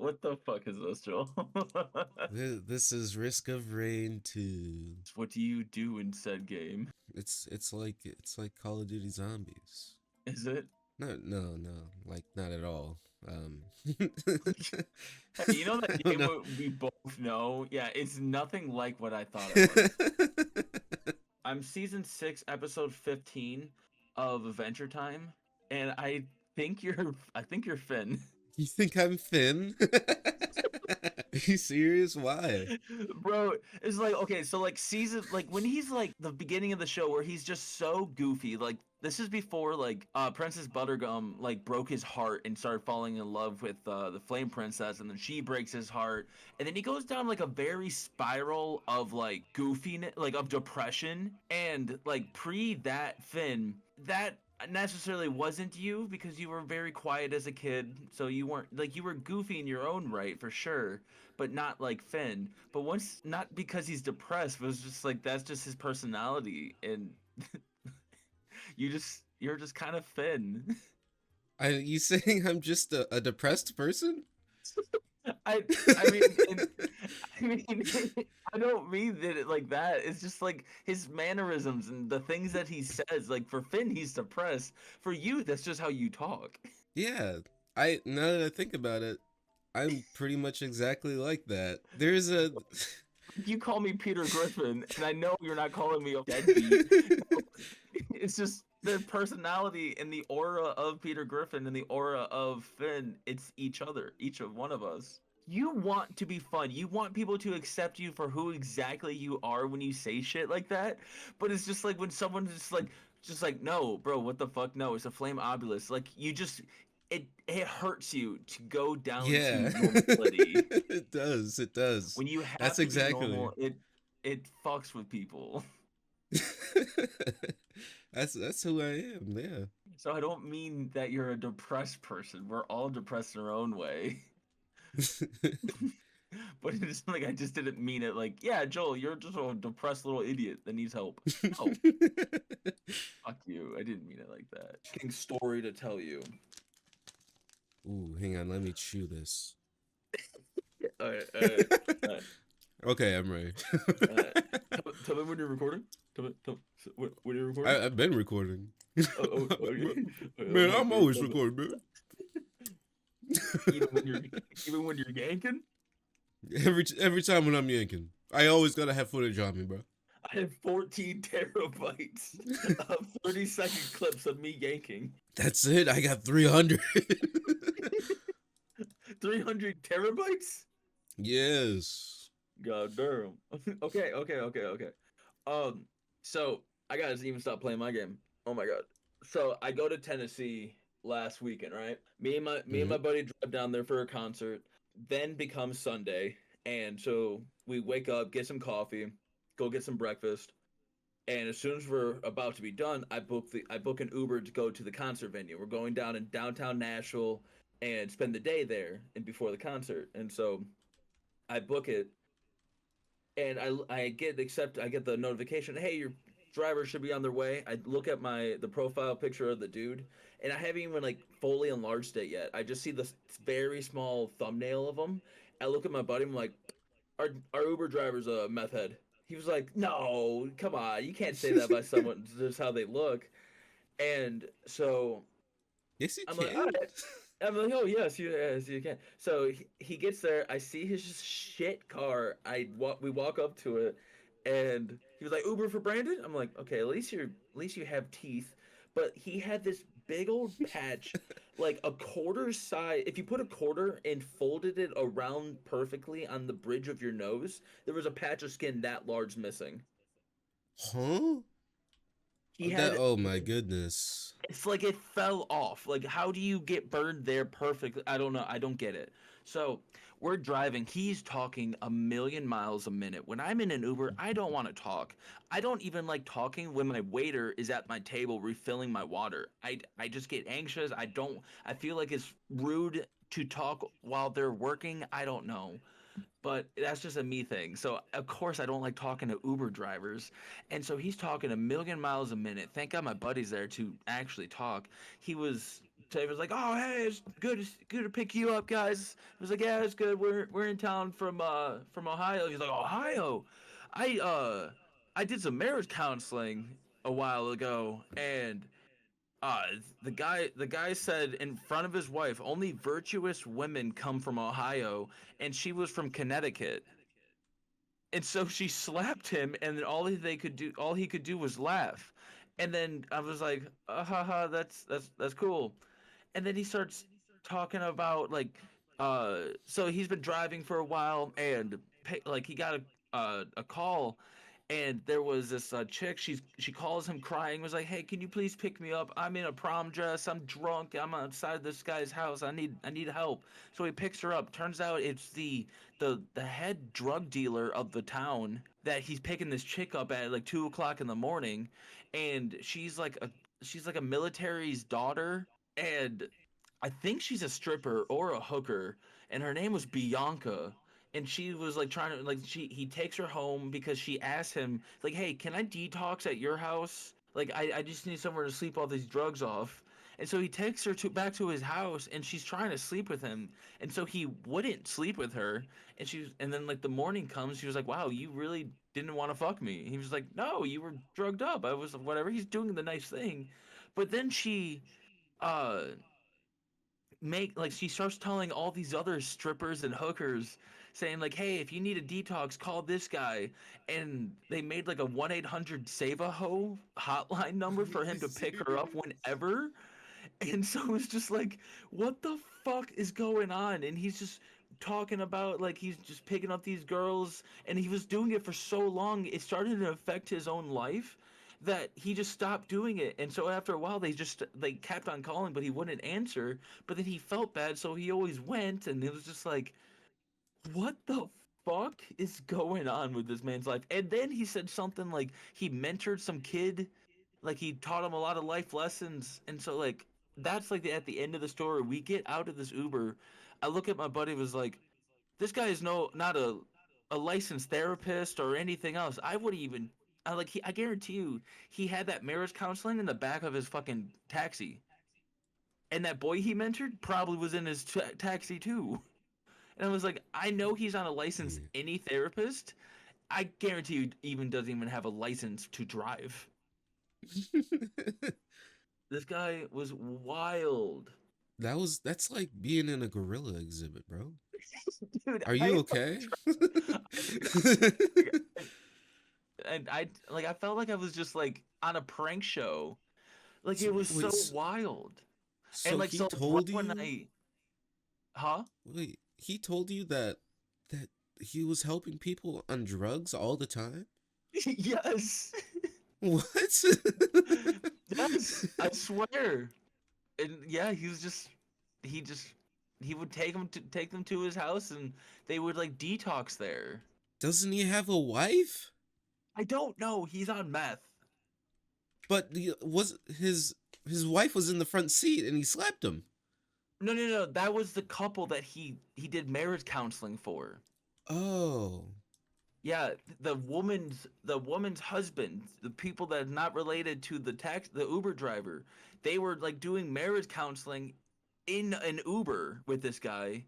What the fuck is this, Joel? This is Risk of Rain 2. What do you do in said game? It's like Call of Duty Zombies. Is it? No, like not at all. Hey, you know that I don't game know. we both know? Yeah, it's nothing like what I thought it was. I'm season 6, episode 15 of Adventure Time, and I think you're Finn. You think I'm thin? Are you serious? Why? Bro, it's like okay, so like season like when he's like the beginning of the show where he's just so goofy, like this is before like Princess Buttergum like broke his heart and started falling in love with the Flame Princess, and then she breaks his heart, and then he goes down like a very spiral of like goofiness, like of depression, and like pre that Finn, that necessarily wasn't you because you were very quiet as a kid, so you weren't like you were goofy in your own right for sure, but not like Finn. But once, not because he's depressed, but it's just like that's just his personality, and you're just kind of Finn. You saying I'm just a depressed person? I I mean, I mean, I don't mean that it like that. It's just like his mannerisms and the things that he says. Like for Finn, he's depressed. For you, that's just how you talk. Yeah. I Now that I think about it, I'm pretty much exactly like that. There's a You call me Peter Griffin, and I know you're not calling me a deadbeat. It's just the personality and the aura of Peter Griffin and the aura of Finn. It's each other, each of one of us. You want to be fun. You want people to accept you for who exactly you are when you say shit like that. But it's just like when someone's just like, no, bro, what the fuck? No, it's a flame obelisk. Like you just, it hurts you to go down to yeah. normality. It does. It does. When you That's have to be exactly. normal, it fucks with people. That's who I am. Yeah. So I don't mean that you're a depressed person. We're all depressed in our own way. But it's like I just didn't mean it like, yeah, Joel, you're just a depressed little idiot that needs help. No, fuck you. I didn't mean it like that. King story to tell you. Ooh, hang on. Let me chew this. Alright, alright, Okay, I'm ready. alright. Tell me when you're recording. When you're recording. I've been recording. Okay. Man, Okay, I'm great. always recording, man. Even when you're even when you're yanking. Every time when I'm yanking, I always gotta have footage on me, bro. I have 14 terabytes of 30-second clips of me yanking. That's it. I got 300. 300 terabytes? Yes. God damn. Okay. Um, so I gotta even stop playing my game. Oh my god. So I go to Tennessee last weekend, right? Me and my Hmm. buddy drive down there for a concert. Then becomes Sunday, and so we wake up, get some coffee, go get some breakfast, and as soon as we're about to be done, I book an Uber to go to the concert venue. We're going down in downtown Nashville and spend the day there and before the concert. And so I book it, and I get the notification, hey, your driver should be on their way. I look at the profile picture of the dude, and I haven't even like fully enlarged it yet. I just see this very small thumbnail of him. I look at my buddy, I'm like, our Uber driver's a meth head. He was like, no, come on, you can't say that by someone just how they look. And so Yes, you I'm like, all can. right. I'm like, oh yes, you can. So he gets there. I see his shit car. We walk up to it, and he was like, Uber for Brandon. I'm like, okay, at least you have teeth. But he had this big old patch, like a quarter size. If you put a quarter and folded it around perfectly on the bridge of your nose, there was a patch of skin that large missing. Huh? He That. had Oh my goodness. it's like it fell off. Like, how do you get burned there perfectly? I don't know. I don't get it. So we're driving. He's talking a million miles a minute. When I'm in an Uber, I don't want to talk. I don't even like talking when my waiter is at my table refilling my water. I just get anxious. I don't. I feel like it's rude to talk while they're working. I don't know, but that's just a me thing. So of course I don't like talking to Uber drivers. And so he's talking a million miles a minute. Thank God my buddy's there to actually talk. He was Tay was like, "Oh, hey, it's good to pick you up, guys." I was like, "Yeah, it's good. We're in town from Ohio." He's like, "Ohio, I uh I did some marriage counseling a while ago, and uh the guy said in front of his wife, only virtuous women come from Ohio, and she was from Connecticut." And so she slapped him, and then all he could do was laugh. And then I was like, haha, that's cool. And then he starts talking about like, so he's been driving for a while, and like he got a call, and there was this chick. She calls him crying, was like, "Hey, can you please pick me up? I'm in a prom dress. I'm drunk. I'm outside this guy's house. I need help." So he picks her up. Turns out it's the head drug dealer of the town that he's picking this chick up at like 2 o'clock in the morning, and she's like a military's daughter, and I think she's a stripper or a hooker, and her name was Bianca. And she was like trying to like he takes her home because she asked him like, "Hey, can I detox at your house? Like I just need somewhere to sleep all these drugs off." And so he takes her to back to his house, and she's trying to sleep with him. And so he wouldn't sleep with her. And then like the morning comes, she was like, "Wow, you really didn't want to fuck me." He was like, "No, you were drugged up. I was whatever." He's doing the nice thing. But then uh she starts telling all these other strippers and hookers, saying like, "Hey, if you need a detox, call this guy." And they made like a 1-800 save a hoe hotline number Are for you him to pick her up serious? whenever. And so it's just like, what the fuck is going on? And he's just talking about like he's just picking up these girls, and he was doing it for so long it started to affect his own life that he just stopped doing it. And so after a while they kept on calling, but he wouldn't answer. But then he felt bad, so he always went, and it was just like, what the fuck is going on with this man's life? And then he said something like he mentored some kid, like he taught him a lot of life lessons. And so like that's like at the end of the story, we get out of this Uber. I look at my buddy, was like, this guy is not a licensed therapist or anything else. I would even I guarantee you he had that marriage counseling in the back of his fucking taxi. And that boy he mentored probably was in his taxi too. And I was like, I know he's not a licensed Yeah. any therapist. I guarantee you even doesn't even have a license to drive. This guy was wild. That's like being in a gorilla exhibit, bro. Dude, Are you I okay? and I felt like I was just like on a prank show. Like it was Wait, so wild. And so like he so right told when you? I huh? Wait, he told you that he was helping people on drugs all the time? Yes. What? Yes, I swear. And yeah, he just he would take them to his house, and they would like detox there. Doesn't he have a wife? I don't know. He's on meth. But was his wife was in the front seat and he slapped him. No, no, no. That was the couple that he did marriage counseling for. Oh. Yeah, the woman's husband, the people that are not related to the Uber driver, they were like doing marriage counseling in an Uber with this guy,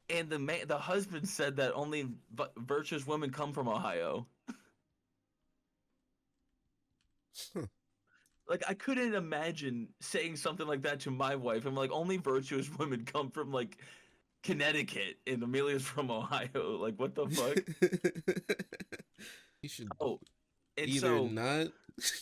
and the husband said that only virtuous women come from Ohio. Like I couldn't imagine saying something like that to my wife. I'm like, only virtuous women come from like Connecticut, and Amelia's from Ohio. Like what the fuck? You should Oh, and either so not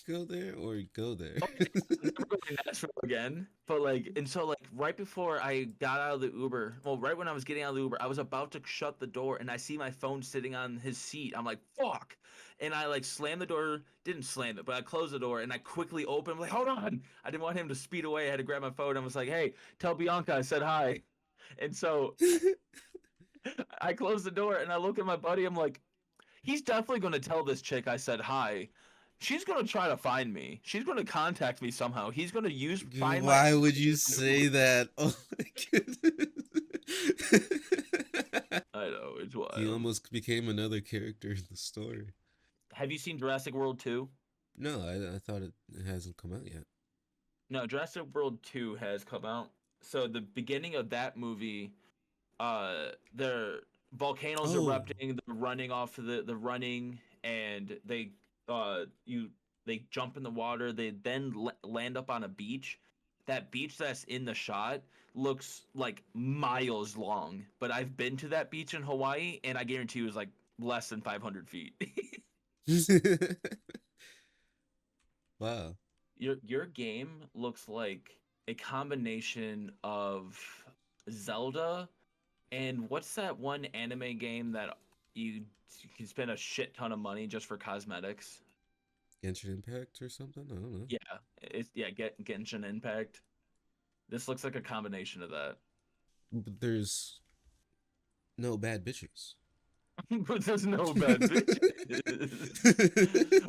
go there or go there. okay, I'm never going to Nashville again. But like, and so like right before I got out of the Uber, well, right when I was getting out of the Uber, I was about to shut the door, and I see my phone sitting on his seat. I'm like, fuck. And I like slammed the door, didn't slam it, but I closed the door and I quickly opened. I'm like, hold on. I didn't want him to speed away. I had to grab my phone and was like, hey, tell Bianca I said hi. And so I closed the door and I look at my buddy. I'm like, he's definitely going to tell this chick I said hi. She's going to try to find me. She's going to contact me somehow. He's going to find my Why would you information on say Uber. that? Oh my goodness. I know, it's He wild. almost became another character in the story. Have you seen Jurassic World 2? No, I thought it hasn't come out yet. No, Jurassic World 2 has come out. So the beginning of that movie, the volcanoes Oh, erupting, they're running off the running, and you they jump in the water. They then land up on a beach. That beach that's in the shot looks like miles long, but I've been to that beach in Hawaii, and I guarantee you it was like less than 500 feet. wow. Your game looks like a combination of Zelda and what's that one anime game that you can spend a shit ton of money just for cosmetics? Genshin Impact or something? I don't know. Yeah, get Genshin Impact. This looks like a combination of that. But there's no bad bitches. But there's no bad bitches.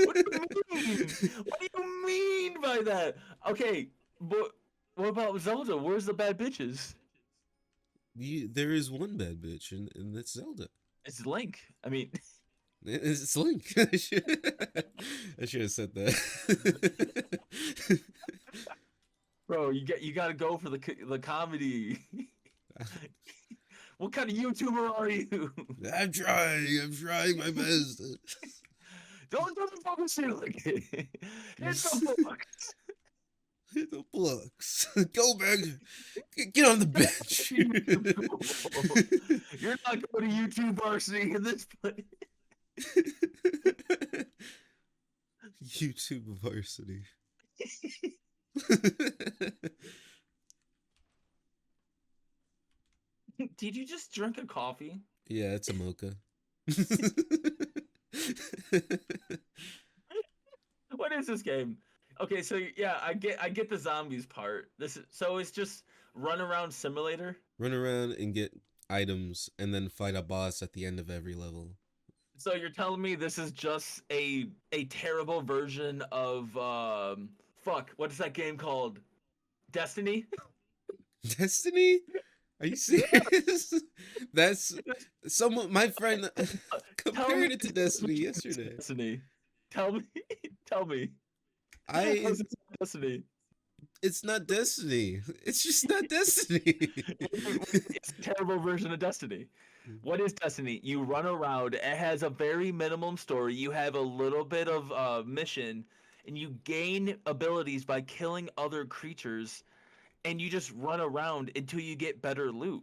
What do you mean? What do you mean by that? Okay, but what about Zelda? Where's the bad bitches? There is one bad bitch, and that's Zelda. It's Link. I mean, It's Link. I should have said that. bro, you got to go for the comedy. What kind of YouTuber are you? I'm trying. I'm trying my best. Don't do the fucking ceiling. Hit the books. Hit the blocks. Go back. Get on the bench. You're not going to YouTube varsity in this place. YouTube varsity. Did you just drink a coffee? Yeah, it's a mocha. What is this game? Okay, so yeah, I get the zombies part. It's just run around simulator. Run around and get items and then fight a boss at the end of every level. So you're telling me this is just a terrible version of fuck, what is that game called? Destiny? Destiny? Are you serious? That's someone. My friend Tell me compared it to Destiny yesterday. Destiny. Tell me, tell me. I. How's it Destiny? It's not Destiny. It's just not Destiny. It's a terrible version of Destiny. What is Destiny? You run around. It has a very minimum story. You have a little bit of mission, and you gain abilities by killing other creatures, and you just run around until you get better loot.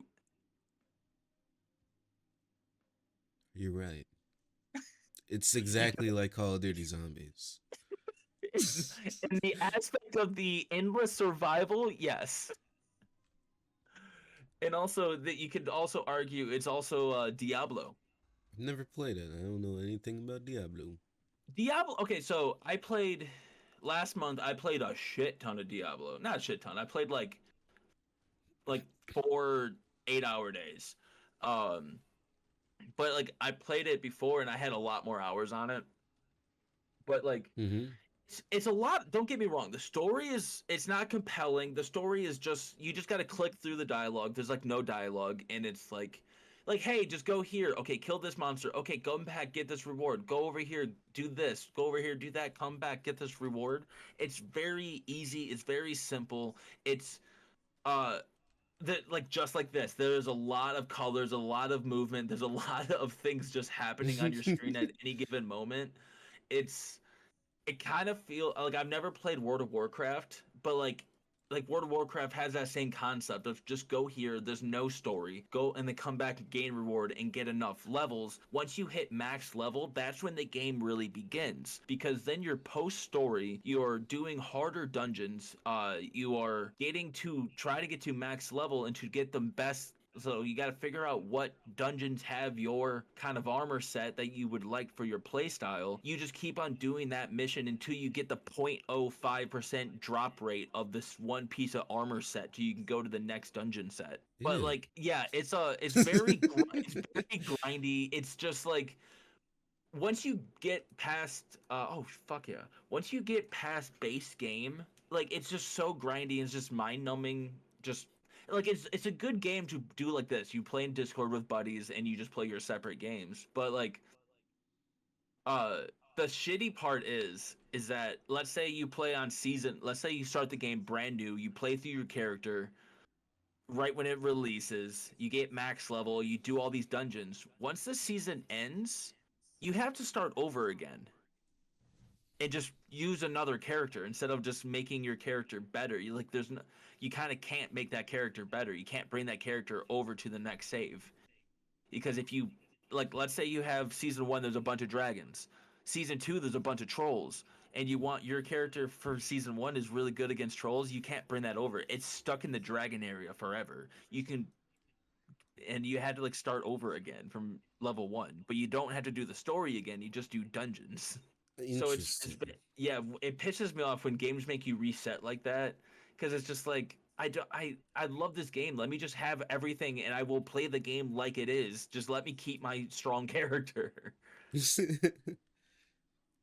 You're right. It's exactly like Call of Duty Zombies. In the aspect of the endless survival, yes. And also that you could also argue it's also Diablo. I've never played it. I don't know anything about Diablo. Diablo. Okay, so I played last month. I played a shit ton of Diablo. Not a shit ton. I played like 4 8-hour days. Um, but like I played it before and I had a lot more hours on it. But like Mm-hmm. it's a lot. Don't get me wrong. The story is it's not compelling. The story is just you just got to click through the dialogue. There's like no dialogue, and it's like hey, just go here. Okay, kill this monster. Okay, come back, get this reward. Go over here, do this. Go over here, do that. Come back, get this reward. It's very easy. It's very simple. It's uh that like just like this. There's a lot of colors, a lot of movement. There's a lot of things just happening on your screen at any given moment. It's it kind of feel like I've never played World of Warcraft, but like World of Warcraft has that same concept of just go here, there's no story, go and then come back and gain reward and get enough levels. Once you hit max level, that's when the game really begins because then you're post story, you're doing harder dungeons, you are getting to try to get to max level and to get the best so you got to figure out what dungeons have your kind of armor set that you would like for your playstyle. You just keep on doing that mission until you get the 0.05% drop rate of this one piece of armor set so you can go to the next dungeon set. But Yeah. like yeah, it's very it's very grindy. It's just like once you get past oh fuck yeah. Once you get past base game, like it's just so grindy, it's just mind numbing, just like it's a good game to do like this. You play in Discord with buddies and you just play your separate games. But like uh the shitty part is that let's say you play on season. Let's say you start the game brand new. You play through your character right when it releases. You get max level. You do all these dungeons. Once the season ends, you have to start over again and just use another character instead of just making your character better. You like there's no, you kind of can't make that character better. You can't bring that character over to the next save because if you like, let's say you have season 1, there's a bunch of dragons. Season 2, there's a bunch of trolls. And you want your character for season 1 is really good against trolls. You can't bring that over. It's stuck in the dragon area forever. You can, and you had to like start over again from level 1, but you don't have to do the story again. You just do dungeons. So it's Interesting. yeah, it pisses me off when games make you reset like that because it's just like I love this game. Let me just have everything and I will play the game like it is. Just let me keep my strong character.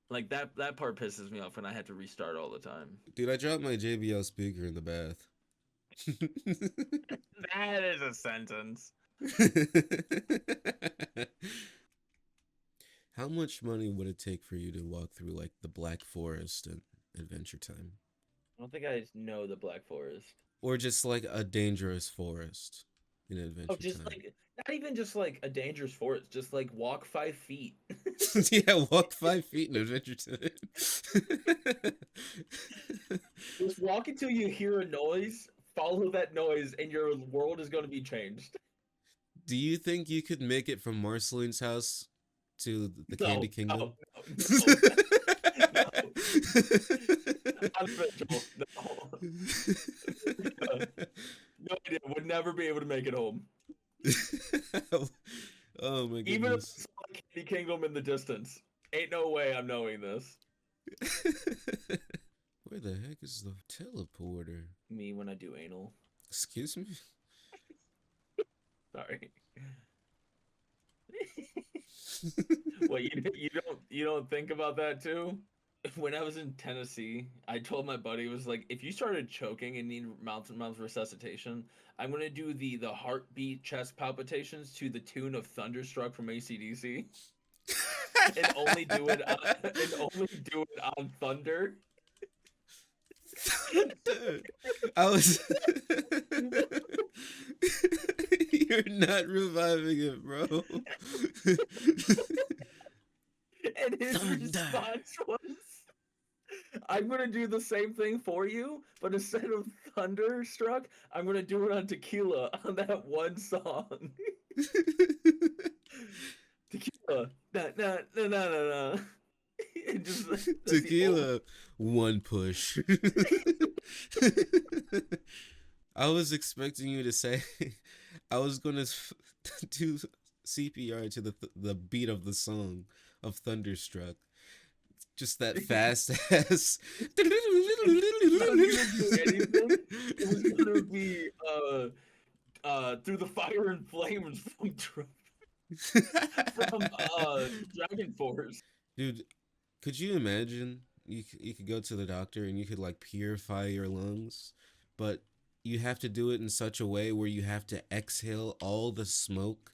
Like that part pisses me off when I had to restart all the time. Dude, I dropped my JBL speaker in the bath. That is a sentence. How much money would it take for you to walk through like the Black Forest in Adventure Time? I don't think I know the Black Forest. Or just like a dangerous forest in Oh, Adventure just Time? like not even just like a dangerous forest, just like walk 5 feet. Yeah, walk 5 feet in Adventure Time. Just walk until you hear a noise, follow that noise, and your world is going to be changed. Do you think you could make it from Marceline's house to the Candy No, Kingdom? no, no, unofficial. No. No idea. Would never be able to make it home. Oh my Even if goodness. it's like Candy Kingdom in the distance. Ain't no way I'm knowing this. Where the heck is the teleporter? Me when I do anal. Excuse me? Sorry. What you don't think about that too? When I was in Tennessee, I told my buddy, it was like, if you started choking and need mouth resuscitation, I'm gonna do the heartbeat chest palpitations to the tune of Thunderstruck from AC/DC, and only do it on Thunder. Dude, I was. You're not reviving it, bro. And his Thunder. response was, I'm gonna do the same thing for you, but instead of Thunderstruck, I'm gonna do it on Tequila on that one song. Tequila, na na na na na na. Just that's Tequila, one push. I was expecting you to say, I was gonna do CPR to the beat of the song of Thunderstruck. Just that fast ass. It was gonna be through the fire and flames from Dragon Force. Dude, could you imagine you could go to the doctor and you could like purify your lungs, but you have to do it in such a way where you have to exhale all the smoke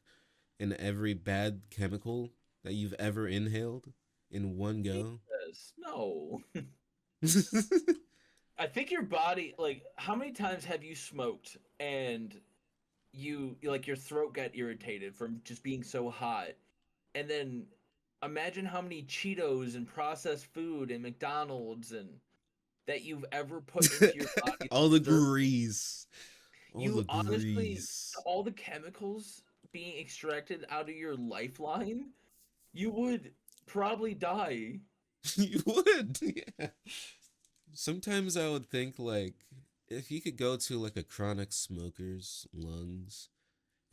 and every bad chemical that you've ever inhaled in one go? Yes. No. I think your body, like, how many times have you smoked and you like your throat got irritated from just being so hot? And then imagine how many Cheetos and processed food and McDonald's and that you've ever put into your body. All the grease. All the You honestly, grease. all the chemicals being extracted out of your lifeline, you would probably die. You would, yeah. Sometimes I would think like if you could go to like a chronic smoker's lungs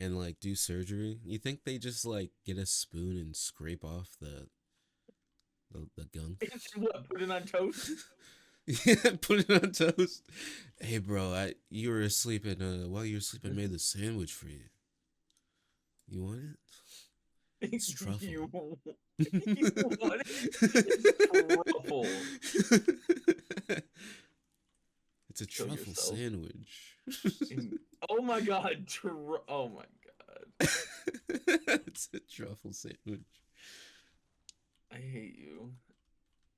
and like do surgery, you think they just like get a spoon and scrape off the gunk? What, put it on toast? Yeah, put it on toast. Hey bro, you were asleep and while you were asleep I made the sandwich for you. You want it? It's truffle. You want it? It's truffle. It's a Kill truffle yourself. sandwich. Oh my god, oh my god. It's a truffle sandwich. I hate you.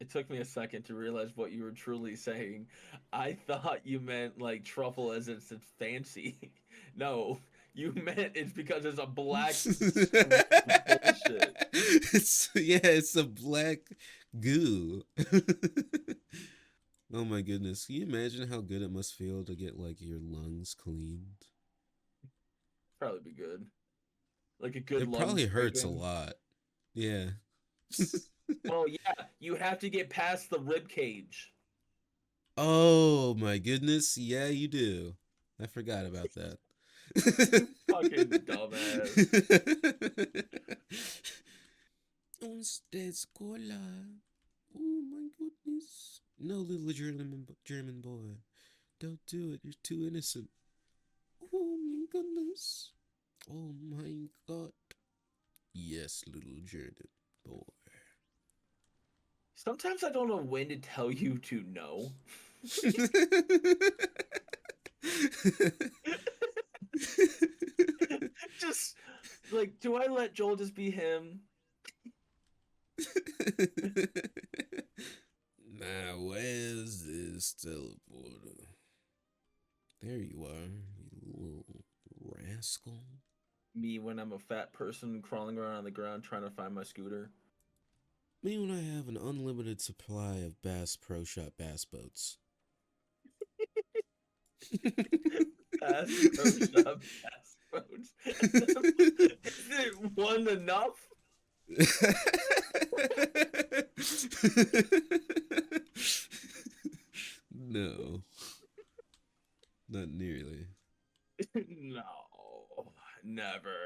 It took me a second to realize what you were truly saying. I thought you meant like truffle as it's fancy. No, you meant it's because it's a black scream of bullshit. It's a black goo. Oh my goodness. Can you imagine how good it must feel to get like your lungs cleaned? Probably be good. Like a good It lung probably hurts a scraping. lot. Yeah. Well, yeah, you have to get past the rib cage. Oh my goodness. Yeah, you do. I forgot about that. You fucking dumbass. Usted escola. Oh my goodness. No, little German boy. Don't do it. You're too innocent. Oh my goodness. Oh my god. Yes, little German boy. Sometimes I don't know when to tell you to no. Just like, do I let Joel just be him? Now, where's this teleporter? There you are, you little rascal. Me when I'm a fat person crawling around on the ground trying to find my scooter. Me when I have an unlimited supply of Bass Pro Shop bass boats. Pass pro shop pass phones. Is it one enough? No, not nearly. No, never.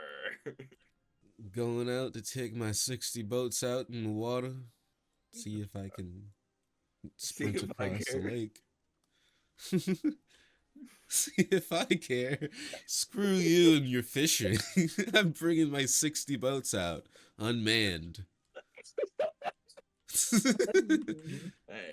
Going out to take my 60 boats out in the water, see if I can See sprint if I across the care. lake. See if I care. Screw you and your fishing. I'm bringing my 60 boats out unmanned. Hey,